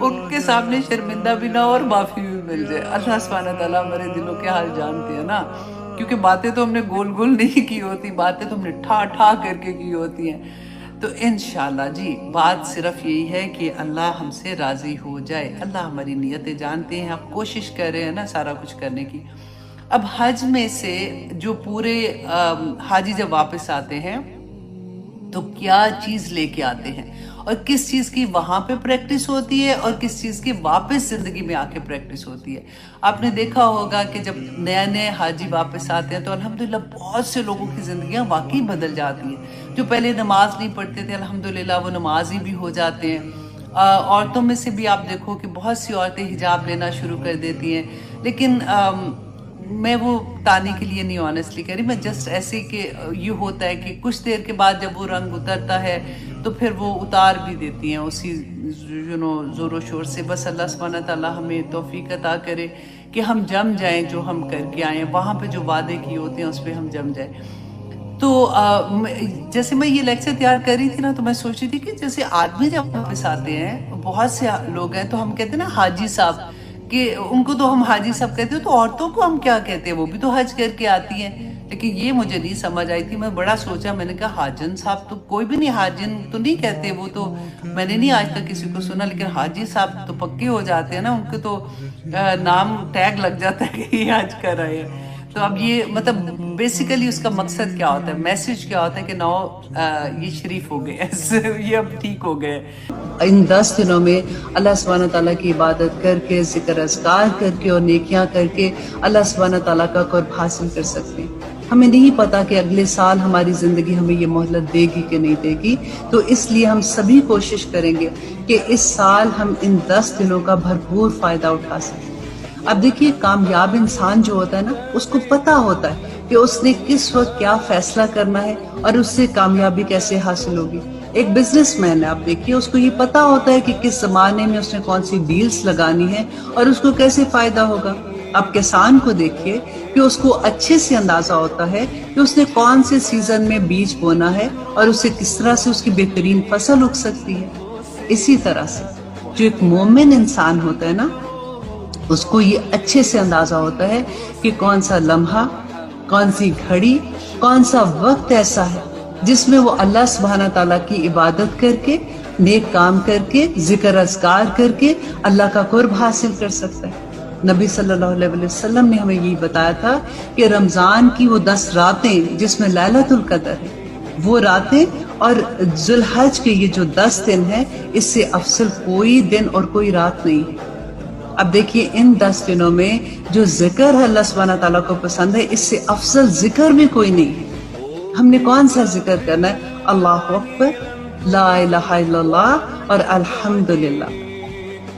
ان کے سامنے شرمندہ بھی نہ ہو اور معافی بھی مل جائے. اللہ سبحانہ تعالیٰ ہمارے دلوں کے حال جانتے ہیں نا، کیونکہ باتیں تو ہم نے گول گول نہیں کی ہوتی، باتیں تو ہم نے ٹھا ٹھا کر کے کی ہوتی ہیں. تو انشاءاللہ جی بات صرف یہی ہے کہ اللہ ہم سے راضی ہو جائے. اللہ ہماری نیتیں جانتے ہیں، آپ کوشش کر رہے ہیں نا سارا کچھ کرنے کی. اب حج میں سے جو پورے حاجی جب واپس آتے ہیں تو کیا چیز لے کے آتے ہیں، اور کس چیز کی وہاں پہ پریکٹس ہوتی ہے اور کس چیز کی واپس زندگی میں آ کے پریکٹس ہوتی ہے. آپ نے دیکھا ہوگا کہ جب نئے نئے حاجی واپس آتے ہیں تو الحمدللہ بہت سے لوگوں کی زندگیاں واقعی بدل جاتی ہیں. جو پہلے نماز نہیں پڑھتے تھے الحمدللہ وہ نمازی بھی ہو جاتے ہیں. عورتوں میں سے بھی آپ دیکھو کہ بہت سی عورتیں حجاب لینا شروع کر دیتی ہیں. لیکن میں وہ تانے کے لیے نہیں آنیسٹلی کہہ رہی، میں جسٹ ایسے کہ یہ ہوتا ہے کہ کچھ دیر کے بعد جب وہ رنگ اترتا ہے تو پھر وہ اتار بھی دیتی ہیں اسی زور و شور سے. بس اللہ سبحانہ تعالیٰ ہمیں توفیق عطا کرے کہ ہم جم جائیں جو ہم کر کے آئیں، وہاں پہ جو وعدے کیے ہوتے ہیں اس پہ ہم جم جائیں. تو جیسے میں یہ لیکچر تیار کر رہی تھی نا تو میں سوچ رہی تھی کہ جیسے آدمی جب واپس آتے ہیں، بہت سے لوگ ہیں تو ہم کہتے ہیں نا حاجی صاحب، کہ ان کو تو ہم حاجی صاحب کہتے ہیں، تو عورتوں کو ہم کیا کہتے ہیں؟ وہ بھی تو حج کر کے آتی ہیں. لیکن یہ مجھے نہیں سمجھ آئی تھی، میں بڑا سوچا، میں نے کہا حاجن صاحب تو کوئی بھی نہیں، حاجن تو نہیں کہتے، وہ تو میں نے نہیں آج تک کسی کو سنا. لیکن حاجی صاحب تو پکے ہو جاتے ہیں نا، ان کے تو نام ٹیگ لگ جاتا ہے کہ یہ حج کر رہے ہیں. تو اب یہ مطلب بیسیکلی اس کا مقصد کیا ہوتا ہے، میسج کیا ہوتا ہے کہ نو یہ شریف ہو گئے، یہ اب ٹھیک ہو گئے. ان 10 دنوں میں اللہ سبحانہ تعالیٰ کی عبادت کر کے، ذکر اذکار کر کے اور نیکیاں کر کے اللہ سبحانہ تعالیٰ کا قرب حاصل کر سکتے ہیں. ہمیں نہیں پتا کہ اگلے سال ہماری زندگی ہمیں یہ مہلت دے گی کہ نہیں دے گی، تو اس لیے ہم سبھی کوشش کریں گے کہ اس سال ہم ان 10 دنوں کا بھرپور فائدہ اٹھا سکیں. اب دیکھیے کامیاب انسان جو ہوتا ہے نا، اس کو پتا ہوتا ہے کہ اس نے کس وقت کیا فیصلہ کرنا ہے اور اس سے کامیابی کیسے حاصل ہوگی. ایک بزنس مین ہے، آپ دیکھیے اس کو یہ پتا ہوتا ہے کہ کس زمانے میں اس نے کون سی ڈیلز لگانی ہے اور اس کو کیسے فائدہ ہوگا. اب کسان کو دیکھیے کہ اس کو اچھے سے اندازہ ہوتا ہے کہ اس نے کون سے سیزن میں بیج بونا ہے اور اسے کس طرح سے اس کی بہترین فصل اگ سکتی ہے. اسی طرح سے جو ایک مومن انسان ہوتا ہے نا، اس کو یہ اچھے سے اندازہ ہوتا ہے کہ کون سا لمحہ، کون سی گھڑی، کون سا وقت ایسا ہے جس میں وہ اللہ سبحانہ تعالیٰ کی عبادت کر کے، نیک کام کر کے، ذکر اذکار کر کے اللہ کا قرب حاصل کر سکتا ہے. نبی صلی اللہ علیہ وسلم نے ہمیں یہی بتایا تھا کہ رمضان کی وہ 10 راتیں جس میں لیلۃ القدر ہے، وہ راتیں اور ذوالحج کے یہ جو 10 دن ہیں، اس سے افضل کوئی دن اور کوئی رات نہیں ہے. اب دیکھیے ان 10 دنوں میں جو ذکر ہے اللہ سبحانہ تعالیٰ کو پسند ہے، اس سے افضل ذکر بھی کوئی نہیں ہے. ہم نے کون سا ذکر کرنا ہے؟ اللہ اکبر، لا الہ الا اللہ اور الحمدللہ.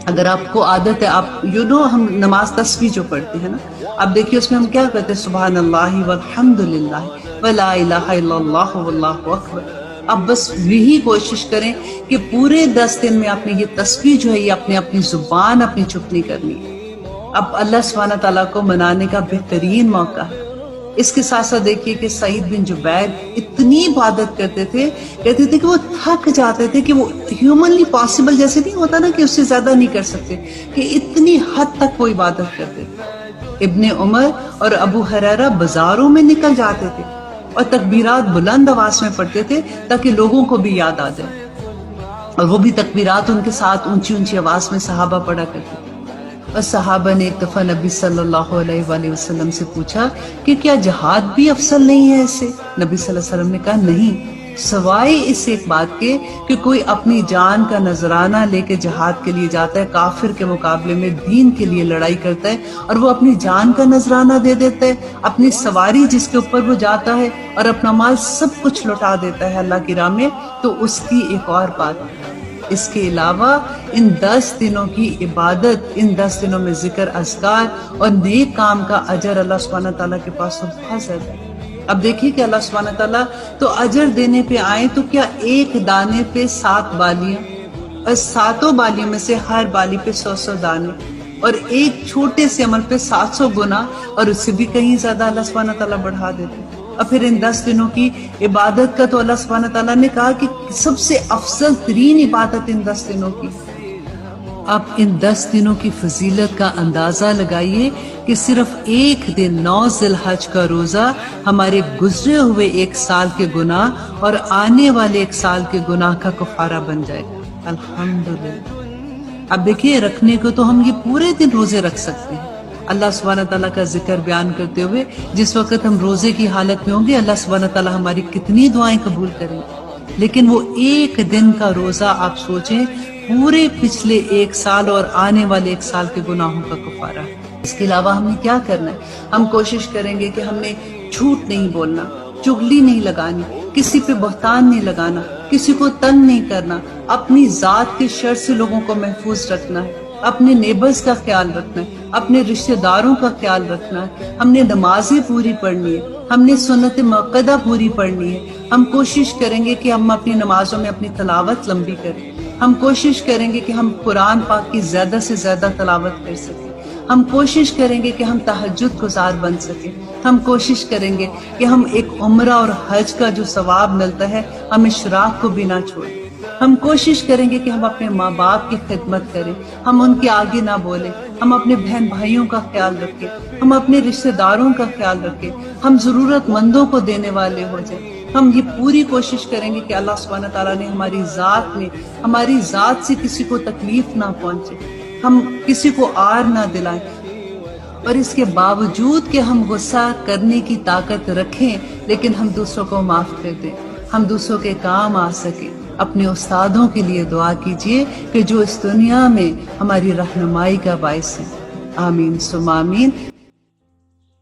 اگر آپ کو عادت ہے، آپ ہم نماز تسبیح جو پڑھتے ہیں نا، اب دیکھیے اس میں ہم کیا کہتے ہیں؟ سبحان اللہ والحمدللہ ولا الہ الا اللہ واللہ اکبر. اب بس یہی کوشش کریں کہ پورے 10 دن میں آپ نے یہ تسبیح جو ہے یہ اپنی زبان اپنی چپ نہیں کرنی. اب اللہ سبحانہ تعالیٰ کو منانے کا بہترین موقع ہے. اس کے ساتھ ساتھ دیکھیے کہ سعید بن جبیر اتنی عبادت کرتے تھے، کہتے تھے کہ وہ تھک جاتے تھے، کہ وہ ہیومنلی پاسبل جیسے نہیں ہوتا نا کہ اس سے زیادہ نہیں کر سکتے، کہ اتنی حد تک وہ عبادت کرتے تھے. ابن عمر اور ابو ہریرہ بازاروں میں نکل جاتے تھے اور تکبیرات بلند آواز میں پڑھتے تھے تاکہ لوگوں کو بھی یاد آ جائے، اور وہ بھی تکبیرات ان کے ساتھ اونچی اونچی آواز میں صحابہ پڑھا کرتے تھے. اور صحابہ نے ایک دفعہ نبی صلی اللہ علیہ وآلہ وسلم سے پوچھا کہ کیا جہاد بھی افضل نہیں ہے اس سے؟ نبی صلی اللہ علیہ وسلم نے کہا نہیں، سوائے اس ایک بات کے کہ کوئی اپنی جان کا نذرانہ لے کے جہاد کے لیے جاتا ہے، کافر کے مقابلے میں دین کے لیے لڑائی کرتا ہے، اور وہ اپنی جان کا نذرانہ دے دیتا ہے، اپنی سواری جس کے اوپر وہ جاتا ہے اور اپنا مال سب کچھ لوٹا دیتا ہے اللہ کی راہ میں، تو اس کی ایک اور بات ہے. اس کے علاوہ ان 10 دنوں کی عبادت، ان 10 دنوں میں ذکر اذکار اور نیک کام کا اجر اللہ سبحانہ تعالیٰ کے پاس تو بہت زیادہ ہے. اب دیکھیے کہ اللہ سبحانہ تعالیٰ تو اجر دینے پہ آئے تو کیا ایک دانے پہ 7 بالیاں، اور 7 بالیوں میں سے ہر بالی پہ 100 دانے، اور ایک چھوٹے سے عمل پہ 700 گنا، اور اس سے بھی کہیں زیادہ اللہ سبحانہ تعالیٰ بڑھا دیتے. اور پھر ان 10 دنوں کی عبادت کا تو اللہ سبحانہ تعالیٰ نے کہا کہ سب سے افضل ترین عبادت ان 10 دنوں کی اب ان 10 دنوں کی فضیلت کا اندازہ لگائیے کہ صرف ایک دن 9 ذی الحج کا روزہ ہمارے گزرے ہوئے 1 سال کے گناہ اور آنے والے 1 سال کے گناہ کا کفارہ بن جائے گا. الحمدللہ. اب دیکھیے رکھنے کو تو ہم یہ پورے دن روزے رکھ سکتے ہیں. اللہ سبحانہ تعالیٰ کا ذکر بیان کرتے ہوئے جس وقت ہم روزے کی حالت میں ہوں گے اللہ سبحانہ تعالیٰ ہماری کتنی دعائیں قبول کریں گے. لیکن وہ ایک دن کا روزہ آپ سوچیں پورے پچھلے 1 سال اور آنے والے 1 سال کے گناہوں کا کفارہ ہے. اس کے علاوہ ہم نے کیا کرنا ہے؟ ہم کوشش کریں گے کہ ہم نے جھوٹ نہیں بولنا، چغلی نہیں لگانی، کسی پہ بہتان نہیں لگانا، کسی کو تنگ نہیں کرنا، اپنی ذات کے شر سے لوگوں کو محفوظ رکھنا ہے، اپنے نیبرز کا خیال رکھنا ہے، اپنے رشتہ داروں کا خیال رکھنا ہے. ہم نے نمازیں پوری پڑھنی ہے، ہم نے سنت مؤکدہ پوری پڑھنی ہے. ہم کوشش کریں گے کہ ہم اپنی نمازوں میں اپنی تلاوت لمبی کریں. ہم کوشش کریں گے کہ ہم قرآن پاک کی زیادہ سے زیادہ تلاوت کر سکیں. ہم کوشش کریں گے کہ ہم تہجد گزار بن سکیں. ہم کوشش کریں گے کہ ہم ایک عمرہ اور حج کا جو ثواب ملتا ہے ہم اشراق کو بھی نہ چھوڑیں. ہم کوشش کریں گے کہ ہم اپنے ماں باپ کی خدمت کریں، ہم ان کے آگے نہ بولیں، ہم اپنے بہن بھائیوں کا خیال رکھیں، ہم اپنے رشتہ داروں کا خیال رکھیں، ہم ضرورت مندوں کو دینے والے ہو جائیں. ہم یہ پوری کوشش کریں گے کہ اللہ سبحانہ تعالیٰ نے ہماری ذات سے کسی کو تکلیف نہ پہنچے، ہم کسی کو آر نہ دلائیں. اور اس کے باوجود کہ ہم غصہ کرنے کی طاقت رکھیں لیکن ہم دوسروں کو معاف کر دیں، ہم دوسروں کے کام آ سکیں. اپنے استادوں کے لیے دعا کیجیے کہ جو اس دنیا میں ہماری رہنمائی کا باعث ہے. آمین ثم آمین.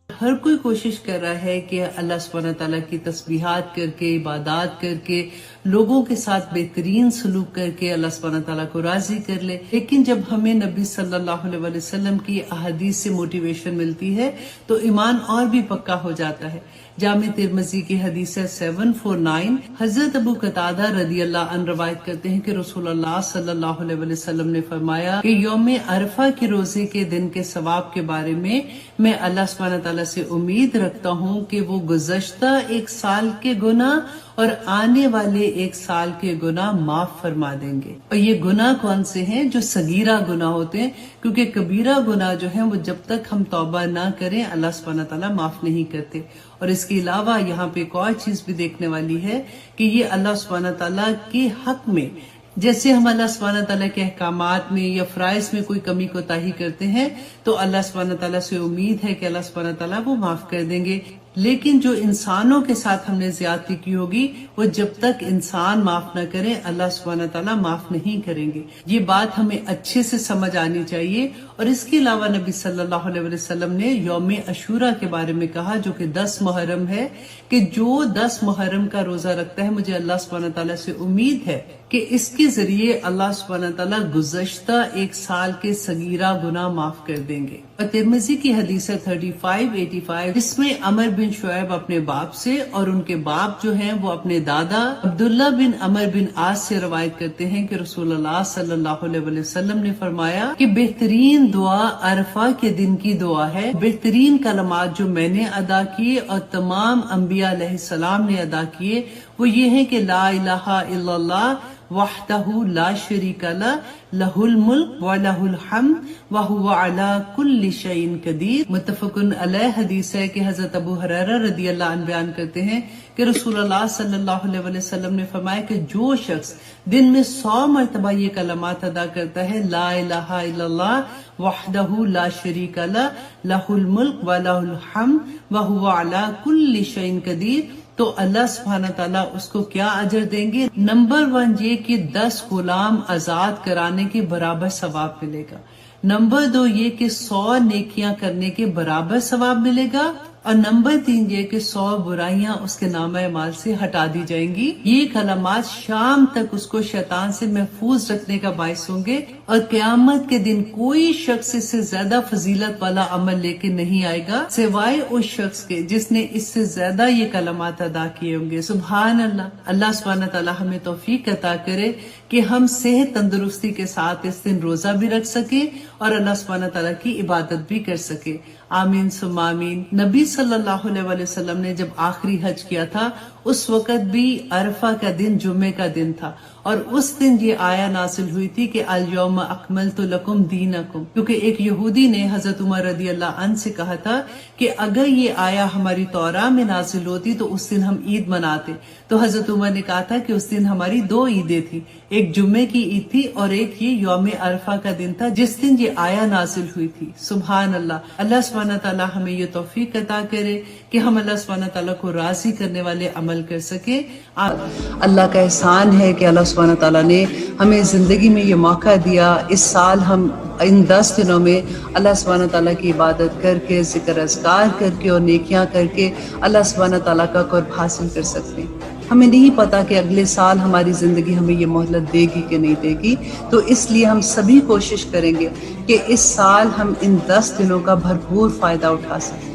ہر کوئی کوشش کر رہا ہے کہ اللہ سبحانہ تعالیٰ کی تسبیحات کر کے، عبادات کر کے، لوگوں کے ساتھ بہترین سلوک کر کے اللہ سبحانہ تعالیٰ کو راضی کر لے. لیکن جب ہمیں نبی صلی اللہ علیہ وسلم کی احادیث سے موٹیویشن ملتی ہے تو ایمان اور بھی پکا ہو جاتا ہے. جامع ترمذی کی حدیث ہے 749. حضرت ابو قتادہ رضی اللہ عنہ روایت کرتے ہیں کہ رسول اللہ صلی اللہ علیہ وسلم نے فرمایا کہ یوم عرفہ کے روزے کے دن کے ثواب کے بارے میں اللہ سبحانہ تعالیٰ سے امید رکھتا ہوں کہ وہ گزشتہ 1 سال کے گناہ اور آنے والے 1 سال کے گناہ معاف فرما دیں گے. اور یہ گناہ کون سے ہیں؟ جو صغیرہ گناہ ہوتے ہیں، کیونکہ کبیرہ گناہ جو ہیں وہ جب تک ہم توبہ نہ کریں اللہ سبحانہ تعالیٰ معاف نہیں کرتے. اور اس کے علاوہ یہاں پہ ایک اور چیز بھی دیکھنے والی ہے کہ یہ اللہ سبحانہ تعالیٰ کے حق میں، جیسے ہم اللہ سبحانہ تعالیٰ کے احکامات میں یا فرائض میں کوئی کمی کوتاہی کرتے ہیں تو اللہ سبحانہ تعالیٰ سے امید ہے کہ اللہ سبحانہ تعالیٰ وہ معاف کر دیں گے. لیکن جو انسانوں کے ساتھ ہم نے زیادتی کی ہوگی وہ جب تک انسان معاف نہ کرے اللہ سبحانہ تعالیٰ معاف نہیں کریں گے. یہ بات ہمیں اچھے سے سمجھ آنی چاہیے. اور اس کے علاوہ نبی صلی اللہ علیہ وسلم نے یوم عاشوراء کے بارے میں کہا جو کہ 10 محرم ہے کہ جو 10 محرم کا روزہ رکھتا ہے مجھے اللہ سبحانہ تعالیٰ سے امید ہے کہ اس کے ذریعے اللہ سبحانہ تعالیٰ گزشتہ 1 سال کے صغیرہ گناہ معاف کر دیں گے. اور ترمذی کی حدیث ہے 3585 جس میں عمر بن شعیب اپنے باپ سے اور ان کے باپ جو ہیں وہ اپنے دادا عبداللہ بن عمر بن عاص سے روایت کرتے ہیں کہ رسول اللہ صلی اللہ علیہ وسلم نے فرمایا کہ بہترین دعا عرفہ کے دن کی دعا ہے. بہترین کلمات جو میں نے ادا کیے اور تمام انبیاء علیہ السلام نے ادا کیے وہ یہ ہے کہ لا الہ الا اللہ وحدہ لا شریک لہ لہ الملک ولہ الحمد وہو علی کل شیء قدیر. متفق علیہ حدیث ہے کہ حضرت ابو ہریرہ رضی اللہ عنہ بیان کرتے ہیں کہ رسول اللہ صلی اللہ علیہ وسلم نے فرمایا کہ جو شخص دن میں 100 مرتبہ یہ کلمات ادا کرتا ہے لا الہ الا اللہ وحدہ لا شریک لہ لہ الملک ولہ الحمد وہو علی کل شیء قدیر تو اللہ سبحانہ تعالیٰ اس کو کیا اجر دیں گے؟ نمبر 1 یہ کہ 10 غلام آزاد کرانے کے برابر ثواب ملے گا. نمبر 2 یہ کہ 100 نیکیاں کرنے کے برابر ثواب ملے گا. اور نمبر 3 یہ کہ 100 برائیاں اس کے نامہ اعمال سے ہٹا دی جائیں گی. یہ کلمات شام تک اس کو شیطان سے محفوظ رکھنے کا باعث ہوں گے اور قیامت کے دن کوئی شخص اس سے زیادہ فضیلت والا عمل لے کے نہیں آئے گا سوائے اس شخص کے جس نے اس سے زیادہ یہ کلمات ادا کیے ہوں گے. سبحان اللہ. اللہ سبحانہ تعالیٰ ہمیں توفیق عطا کرے کہ ہم صحت تندرستی کے ساتھ اس دن روزہ بھی رکھ سکیں اور اللہ سبحانہ تعالیٰ کی عبادت بھی کر سکے. آمین ثم آمین. نبی صلی اللہ علیہ وسلم نے جب آخری حج کیا تھا اس وقت بھی عرفہ کا دن جمعے کا دن تھا اور اس دن یہ آیا نازل ہوئی تھی کہ الیوم اکملت لکم دینکم، کیونکہ ایک یہودی نے حضرت عمر رضی اللہ عنہ سے کہا تھا کہ اگر یہ آیا ہماری توراہ میں نازل ہوتی تو اس دن ہم عید مناتے. تو حضرت عمر نے کہا تھا کہ اس دن ہماری 2 عیدیں تھی، ایک جمعے کی عید تھی اور ایک یہ یوم عرفہ کا دن تھا جس دن یہ آیا نازل ہوئی تھی. سبحان اللہ. اللہ سبحانہ تعالیٰ ہمیں یہ توفیق عطا کرے کہ ہم اللہ سبحانہ تعالیٰ کو راضی کرنے والے عمل کر سکے. اللہ کا احسان ہے کہ اللہ سبحانہ تعالیٰ نے ہمیں زندگی میں یہ موقع دیا. اس سال ہم ان 10 دنوں میں اللہ سبحانہ تعالیٰ کی عبادت کر کے، ذکر اذکار کر کے اور نیکیاں کر کے اللہ سبحانہ تعالیٰ کا قرب حاصل کر سکتے ہیں. ہمیں نہیں پتا کہ اگلے سال ہماری زندگی ہمیں یہ مہلت دے گی کہ نہیں دے گی، تو اس لیے ہم سبھی کوشش کریں گے کہ اس سال ہم ان 10 دنوں کا بھرپور فائدہ اٹھا سکیں.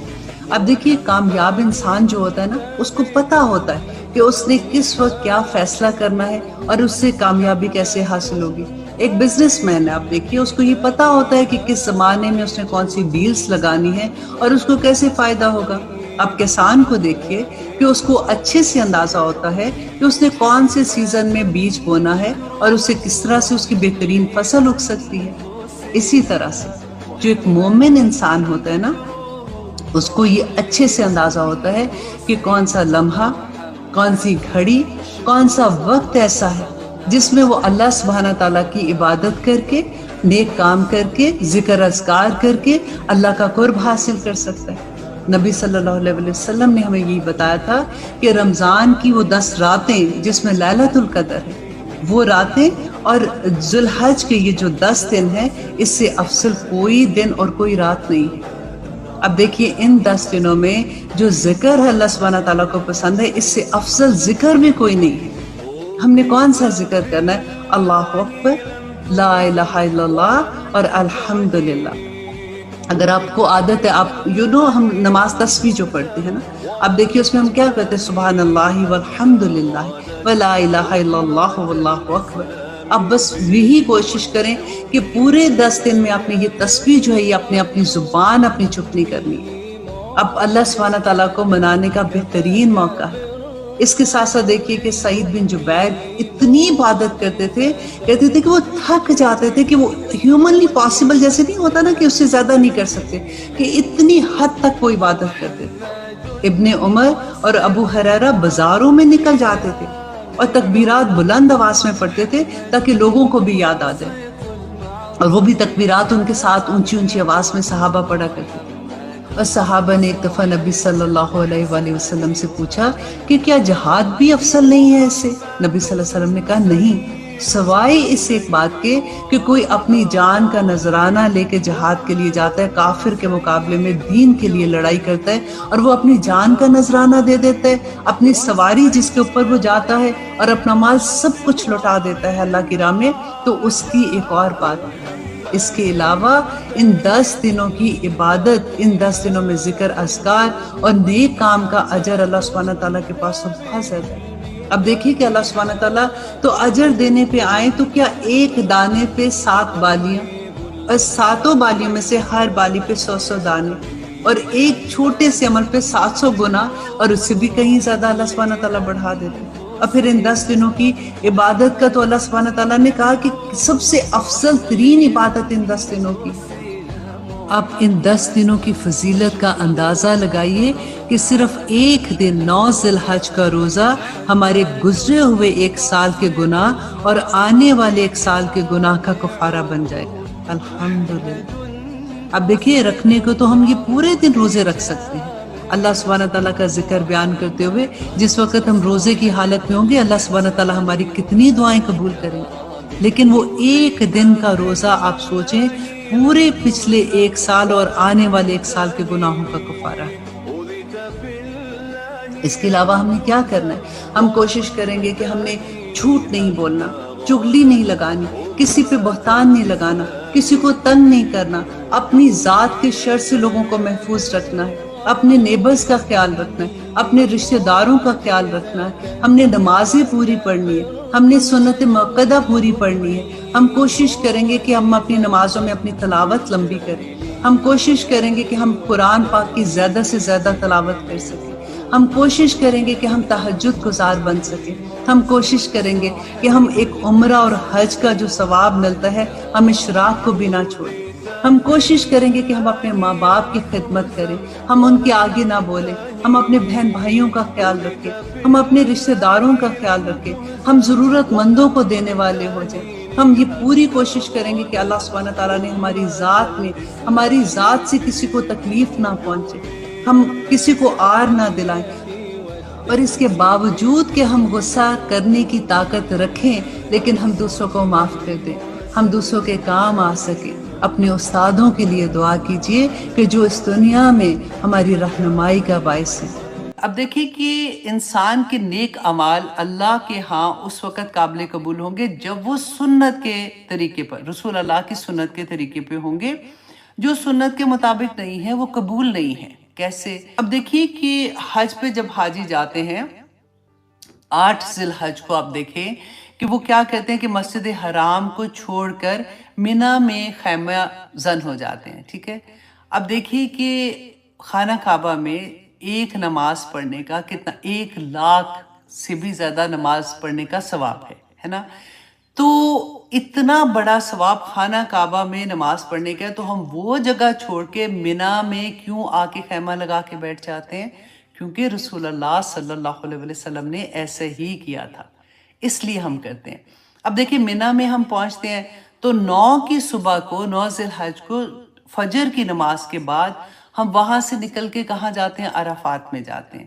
اب دیکھیے، کامیاب انسان جو ہوتا ہے نا، اس کو پتا ہوتا ہے کہ اس نے کس وقت کیا فیصلہ کرنا ہے اور اس سے کامیابی کیسے حاصل ہوگی. ایک بزنس مین ہے، آپ دیکھیے، اس کو یہ پتا ہوتا ہے کہ کس زمانے میں اس نے کون سی ڈیلز لگانی ہے اور اس کو کیسے فائدہ ہوگا. اب کسان کو دیکھیے کہ اس کو اچھے سے اندازہ ہوتا ہے کہ اس نے کون سے سیزن میں بیج بونا ہے اور اسے کس طرح سے اس کی بہترین فصل اگ سکتی ہے. اسی طرح سے جو ایک مومن انسان ہوتا ہے نا، اس کو یہ اچھے سے اندازہ ہوتا ہے کہ کون سا لمحہ، کون سی گھڑی، کون سا وقت ایسا ہے جس میں وہ اللہ سبحانہ تعالیٰ کی عبادت کر کے، نیک کام کر کے، ذکر اذکار کر کے اللہ کا قرب حاصل کر سکتا ہے. نبی صلی اللہ علیہ وسلم نے ہمیں یہی بتایا تھا کہ رمضان کی وہ 10 راتیں جس میں لیلۃ القدر ہے، وہ راتیں اور ذوالحج کے یہ جو 10 دن ہیں، اس سے افضل کوئی دن اور کوئی رات نہیں ہے. اب دیکھیے، ان 10 دنوں میں جو ذکر ہے اللہ سبحانہ تعالیٰ کو پسند ہے، اس سے افضل ذکر بھی کوئی نہیں ہے. ہم نے کون سا ذکر کرنا ہے؟ اللہ اکبر، لا الہ الا اللہ اور الحمدللہ. اگر آپ کو عادت ہے، آپ ہم نماز تسبیح جو پڑھتے ہیں نا، اب دیکھیے اس میں ہم کیا کہتے ہیں؟ سبحان اللہ والحمدللہ ولا الہ الا اللہ واللہ اکبر. اب بس یہی کوشش کریں کہ پورے 10 دن میں آپ نے یہ تسبیح جو ہے یہ اپنی زبان اپنی چپ نہیں کرنی. اب اللہ سبحانہ تعالیٰ کو منانے کا بہترین موقع ہے. اس کے ساتھ ساتھ دیکھیے کہ سعید بن جبیر اتنی عبادت کرتے تھے، کہتے تھے کہ وہ تھک جاتے تھے، کہ وہ ہیومنلی پاسبل جیسے نہیں ہوتا نا کہ اس سے زیادہ نہیں کر سکتے، کہ اتنی حد تک وہ عبادت کرتے تھے. ابن عمر اور ابو ہریرہ بازاروں میں نکل جاتے تھے اور تکبیرات بلند آواز میں پڑھتے تھے تاکہ لوگوں کو بھی یاد آ جائے، اور وہ بھی تکبیرات ان کے ساتھ اونچی اونچی آواز میں صحابہ پڑھا کرتے تھے. اور صحابہ نے ایک دفعہ نبی صلی اللہ علیہ وآلہ وسلم سے پوچھا کہ کیا جہاد بھی افضل نہیں ہے اس سے؟ نبی صلی اللہ علیہ وسلم نے کہا نہیں، سوائے اس ایک بات کے کہ کوئی اپنی جان کا نذرانہ لے کے جہاد کے لیے جاتا ہے، کافر کے مقابلے میں دین کے لیے لڑائی کرتا ہے، اور وہ اپنی جان کا نذرانہ دے دیتا ہے، اپنی سواری جس کے اوپر وہ جاتا ہے اور اپنا مال سب کچھ لوٹا دیتا ہے اللہ کی راہ میں، تو اس کی ایک اور بات ہے. اس کے علاوہ ان 10 دنوں کی عبادت، ان 10 دنوں میں ذکر اذکار اور نیک کام کا اجر اللہ سبحانہ تعالیٰ کے پاس بہت زیادہ ہے. اب دیکھیے کہ اللہ سبحانہ تعالیٰ تو اجر دینے پہ آئے تو کیا ایک دانے پہ 7 بالیاں، اور 7 بالیوں میں سے ہر بالی پہ 100 دانے، اور ایک چھوٹے سے عمل پہ 700 گنا، اور اس سے بھی کہیں زیادہ اللہ سبحانہ تعالیٰ بڑھا دیتے. اور پھر ان 10 دنوں کی عبادت کا تو اللہ سبحانہ تعالیٰ نے کہا کہ سب سے افضل ترین عبادت ان 10 دنوں کی. آپ ان 10 دنوں کی فضیلت کا اندازہ لگائیے کہ صرف ایک دن 9 ذی الحج کا روزہ ہمارے گزرے ہوئے 1 سال کے گناہ اور آنے والے 1 سال کے گناہ کا کفارہ بن جائے گا. الحمدللہ. اب دیکھیے، رکھنے کو تو ہم یہ پورے دن روزے رکھ سکتے ہیں. اللہ سبحانہ تعالیٰ کا ذکر بیان کرتے ہوئے جس وقت ہم روزے کی حالت میں ہوں گے، اللہ سبحانہ تعالیٰ ہماری کتنی دعائیں قبول کریں گے. لیکن وہ ایک دن کا روزہ آپ سوچیں، پورے پچھلے 1 سال اور آنے والے 1 سال کے گناہوں کا کفارہ ہے. اس کے علاوہ ہم نے کیا کرنا ہے؟ ہم کوشش کریں گے کہ ہم نے جھوٹ نہیں بولنا، چغلی نہیں لگانی، کسی پہ بہتان نہیں لگانا، کسی کو تنگ نہیں کرنا، اپنی ذات کے شر سے لوگوں کو محفوظ رکھنا ہے، اپنے نیبرز کا خیال رکھنا ہے، اپنے رشتہ داروں کا خیال رکھنا ہے. ہم نے نمازیں پوری پڑھنی ہے، ہم نے سنت مؤکدہ پوری پڑھنی ہے. ہم کوشش کریں گے کہ ہم اپنی نمازوں میں اپنی تلاوت لمبی کریں. ہم کوشش کریں گے کہ ہم قرآن پاک کی زیادہ سے زیادہ تلاوت کر سکیں. ہم کوشش کریں گے کہ ہم تہجد گزار بن سکیں. ہم کوشش کریں گے کہ ہم ایک عمرہ اور حج کا جو ثواب ملتا ہے ہم اشراق کو بھی نہ چھوڑیں. ہم کوشش کریں گے کہ ہم اپنے ماں باپ کی خدمت کریں, ہم ان کے آگے نہ بولیں, ہم اپنے بہن بھائیوں کا خیال رکھیں, ہم اپنے رشتہ داروں کا خیال رکھیں, ہم ضرورت مندوں کو دینے والے ہو جائیں. ہم یہ پوری کوشش کریں گے کہ اللہ سبحانہ تعالیٰ نے ہماری ذات میں, ہماری ذات سے کسی کو تکلیف نہ پہنچے, ہم کسی کو آر نہ دلائیں. اور اس کے باوجود کہ ہم غصہ کرنے کی طاقت رکھیں لیکن ہم دوسروں کو معاف کر دیں, ہم دوسروں کے کام آ سکیں. اپنے استادوں کے لیے دعا کیجیے کہ جو اس دنیا میں ہماری رہنمائی کا باعث ہے. اب دیکھیے کہ انسان کے نیک اعمال اللہ کے ہاں اس وقت قابل قبول ہوں گے جب وہ سنت کے طریقے پر, رسول اللہ کی سنت کے طریقے پہ ہوں گے. جو سنت کے مطابق نہیں ہے وہ قبول نہیں ہے. کیسے؟ اب دیکھیے کہ حج پہ جب حاجی جاتے ہیں 8 ذی الحج کو آپ دیکھیں کہ وہ کیا کہتے ہیں کہ مسجد حرام کو چھوڑ کر مینا میں خیمہ زن ہو جاتے ہیں. ٹھیک ہے, اب دیکھیے کہ خانہ کعبہ میں ایک نماز پڑھنے کا کتنا, 1,00,000 سے بھی زیادہ نماز پڑھنے کا ثواب ہے نا. تو اتنا بڑا ثواب خانہ کعبہ میں نماز پڑھنے کا ہے, تو ہم وہ جگہ چھوڑ کے مینا میں کیوں آ کے خیمہ لگا کے بیٹھ جاتے ہیں؟ کیونکہ رسول اللہ صلی اللہ علیہ وسلم نے ایسے ہی کیا تھا, اس لیے ہم کرتے ہیں. اب دیکھیں مینا میں ہم پہنچتے ہیں تو 9 کی صبح کو, 9 ذی الحج کو فجر کی نماز کے بعد ہم وہاں سے نکل کے کہاں جاتے ہیں؟ عرفات میں جاتے ہیں.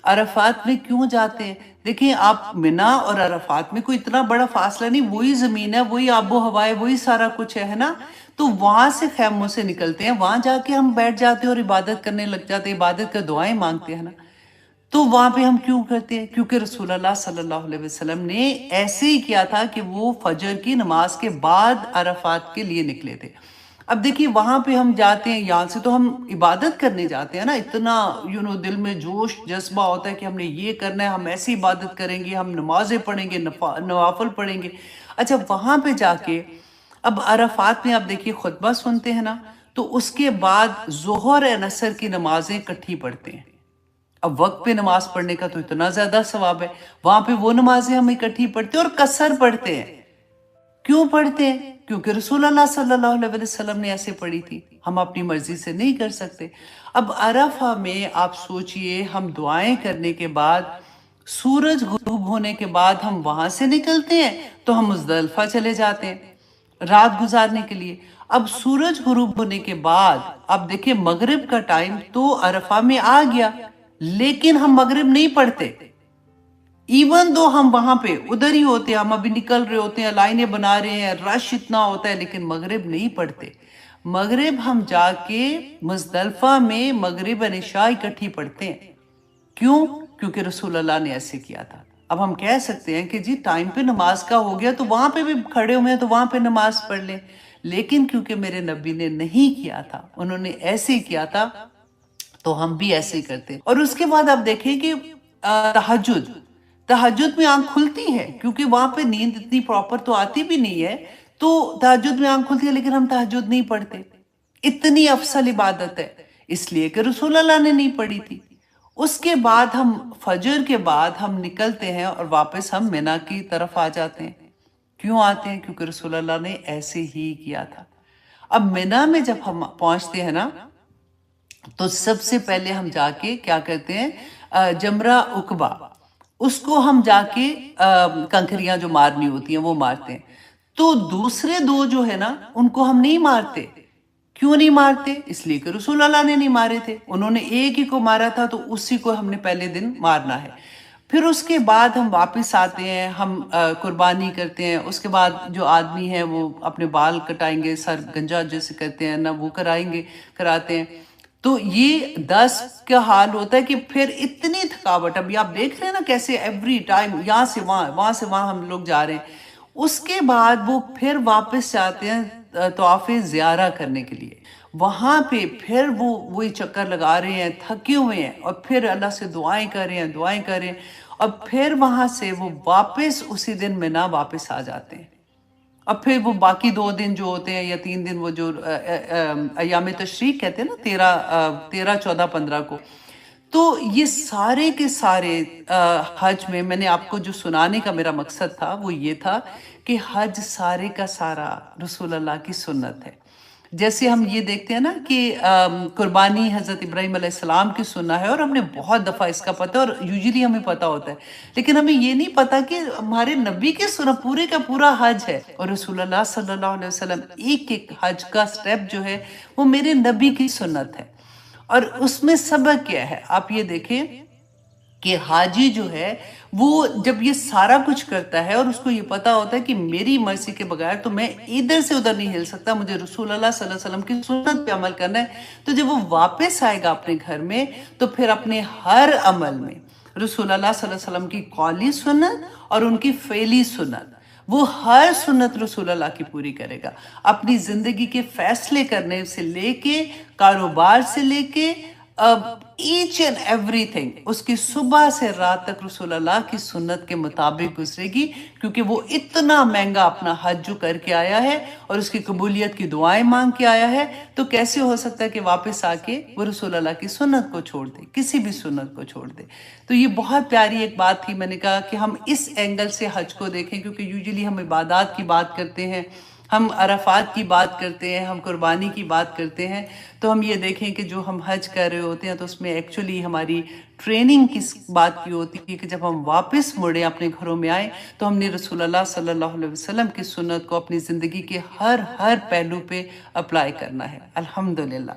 عرفات میں کیوں جاتے ہیں؟ دیکھیں آپ مینا اور عرفات میں کوئی اتنا بڑا فاصلہ نہیں, وہی زمین ہے, وہی آب و ہوا ہے, وہی سارا کچھ ہے نا. تو وہاں سے خیموں سے نکلتے ہیں, وہاں جا کے ہم بیٹھ جاتے ہیں اور عبادت کرنے لگ جاتے ہیں, عبادت کا دعائیں مانگتے ہیں نا. تو وہاں پہ ہم کیوں کرتے ہیں؟ کیونکہ رسول اللہ صلی اللہ علیہ وسلم نے ایسے ہی کیا تھا کہ وہ فجر کی نماز کے بعد عرفات کے لیے نکلے تھے. اب دیکھیے وہاں پہ ہم جاتے ہیں, یہاں سے تو ہم عبادت کرنے جاتے ہیں نا, اتنا دل میں جوش جذبہ ہوتا ہے کہ ہم نے یہ کرنا ہے, ہم ایسی عبادت کریں گے, ہم نمازیں پڑھیں گے, نوافل پڑھیں گے. اچھا وہاں پہ جا کے اب عرفات میں آپ دیکھیے خطبہ سنتے ہیں نا, تو اس کے بعد ظہر عصر کی نمازیں اکٹھی پڑھتے ہیں. اب وقت پہ نماز پڑھنے کا تو اتنا زیادہ ثواب ہے, وہاں پہ وہ نمازیں ہم اکٹھی پڑھتے ہیں اور قصر پڑھتے ہیں. کیوں پڑھتے ہیں؟ کیونکہ رسول اللہ صلی اللہ علیہ وسلم نے ایسے پڑھی تھی, ہم اپنی مرضی سے نہیں کر سکتے. اب عرفہ میں آپ سوچئے ہم دعائیں کرنے کے بعد, سورج غروب ہونے کے بعد ہم وہاں سے نکلتے ہیں تو ہم مزدلفہ چلے جاتے ہیں رات گزارنے کے لیے. اب سورج غروب ہونے کے بعد اب دیکھیں مغرب کا ٹائم تو عرفہ میں آ گیا, لیکن ہم مغرب نہیں پڑھتے. ایون دو ہم وہاں پہ ادھر ہی ہوتے ہیں, ہم ابھی نکل رہے ہوتے ہیں, لائنیں بنا رہے ہیں, رش اتنا ہوتا ہے, لیکن مغرب نہیں پڑھتے. مغرب ہم جا کے مزدلفہ میں مغرب عشاء اکٹھی پڑھتے ہیں. کیوں؟ کیونکہ رسول اللہ نے ایسے کیا تھا. اب ہم کہہ سکتے ہیں کہ جی ٹائم پہ نماز کا ہو گیا تو وہاں پہ بھی کھڑے ہوئے ہیں تو وہاں پہ نماز پڑھ لیں, لیکن کیونکہ میرے نبی نے نہیں کیا تھا, انہوں نے ایسے ہی کیا تھا, تو ہم بھی ایسے ہی کرتے ہیں. اور اس کے بعد آپ دیکھیں کہ تہجد میں آنکھ کھلتی ہے, کیونکہ وہاں پہ نیند اتنی پراپر تو آتی بھی نہیں ہے, تو تہجد میں آنکھ کھلتی ہے, لیکن ہم تہجد نہیں پڑھتے. اتنی افضل عبادت ہے, اس لیے کہ رسول اللہ نے نہیں پڑھی تھی. اس کے بعد ہم فجر کے بعد ہم نکلتے ہیں اور واپس ہم مینا کی طرف آ جاتے ہیں. کیوں آتے ہیں؟ کیونکہ رسول اللہ نے ایسے ہی کیا تھا. اب مینا میں جب ہم پہنچتے ہیں نا, تو سب سے پہلے ہم جا کے کیا کرتے ہیں, جمرہ عقبہ, اس کو ہم جا کے کنکریاں جو مارنی ہوتی ہیں وہ مارتے ہیں. تو دوسرے 2 جو ہے نا ان کو ہم نہیں مارتے. کیوں نہیں مارتے؟ اس لیے کہ رسول اللہ نے نہیں مارے تھے, انہوں نے ایک ہی کو مارا تھا, تو اسی کو ہم نے پہلے دن مارنا ہے. پھر اس کے بعد ہم واپس آتے ہیں, ہم قربانی کرتے ہیں. اس کے بعد جو آدمی ہیں وہ اپنے بال کٹائیں گے, سر گنجا جیسے کرتے ہیں نا وہ کراتے ہیں. تو یہ 10 کا حال ہوتا ہے کہ پھر اتنی تھکاوٹ, ابھی آپ دیکھ رہے ہیں نا کیسے ایوری ٹائم یہاں سے وہاں سے وہاں ہم لوگ جا رہے ہیں. اس کے بعد وہ پھر واپس جاتے ہیں طواف زیارہ کرنے کے لیے. وہاں پہ پھر وہی چکر لگا رہے ہیں, تھکے ہوئے ہیں, اور پھر اللہ سے دعائیں کر رہے ہیں, اور پھر وہاں سے وہ واپس اسی دن مینا واپس آ جاتے ہیں. اب پھر وہ باقی 2 دن جو ہوتے ہیں یا 3 دن, وہ جو ایام تشریق کہتے ہیں نا, 13 14 15 کو, تو یہ سارے کے سارے حج میں میں نے آپ کو جو سنانے کا میرا مقصد تھا وہ یہ تھا کہ حج سارے کا سارا رسول اللہ کی سنت ہے۔ جیسے ہم یہ دیکھتے ہیں نا کہ قربانی حضرت ابراہیم علیہ السلام کی سننا ہے، اور ہم نے بہت دفعہ اس کا پتہ، اور یوزلی ہمیں پتہ ہوتا ہے، لیکن ہمیں یہ نہیں پتا کہ ہمارے نبی کی سنت پورے کا پورا حج ہے، اور رسول اللہ صلی اللہ علیہ وسلم ایک ایک حج کا سٹیپ جو ہے وہ میرے نبی کی سنت ہے۔ اور اس میں سبق کیا ہے؟ آپ یہ دیکھیں کہ حاجی جو ہے وہ جب یہ سارا کچھ کرتا ہے اور اس کو یہ پتا ہوتا ہے کہ میری مرضی کے بغیر تو میں ادھر سے ادھر نہیں ہل سکتا، مجھے رسول اللہ صلی اللہ علیہ وسلم کی سنت پہ عمل کرنا ہے، تو جب وہ واپس آئے گا اپنے گھر میں تو پھر اپنے ہر عمل میں رسول اللہ صلی اللہ علیہ وسلم کی قولی سنت اور ان کی فعلی سنت، وہ ہر سنت رسول اللہ کی پوری کرے گا۔ اپنی زندگی کے فیصلے کرنے سے لے کے، کاروبار سے لے کے، ایچ اینڈ ایوری تھنگ اس کی صبح سے رات تک رسول اللہ کی سنت کے مطابق گزرے گی، کیونکہ وہ اتنا مہنگا اپنا حج جو کر کے آیا ہے اور اس کی قبولیت کی دعائیں مانگ کے آیا ہے، تو کیسے ہو سکتا ہے کہ واپس آ کے وہ رسول اللہ کی سنت کو چھوڑ دے، کسی بھی سنت کو چھوڑ دے؟ تو یہ بہت پیاری ایک بات تھی۔ میں نے کہا کہ ہم اس اینگل سے حج کو دیکھیں، کیونکہ یوزلی ہم عبادات کی بات کرتے ہیں، ہم عرفات کی بات کرتے ہیں، ہم قربانی کی بات کرتے ہیں، تو ہم یہ دیکھیں کہ جو ہم حج کر رہے ہوتے ہیں تو اس میں ایکچولی ہماری ٹریننگ کس بات کی ہوتی ہے کہ جب ہم واپس مڑیں اپنے گھروں میں آئیں تو ہم نے رسول اللہ صلی اللہ علیہ وسلم کی سنت کو اپنی زندگی کے ہر پہلو پہ اپلائی کرنا ہے۔ الحمدللہ۔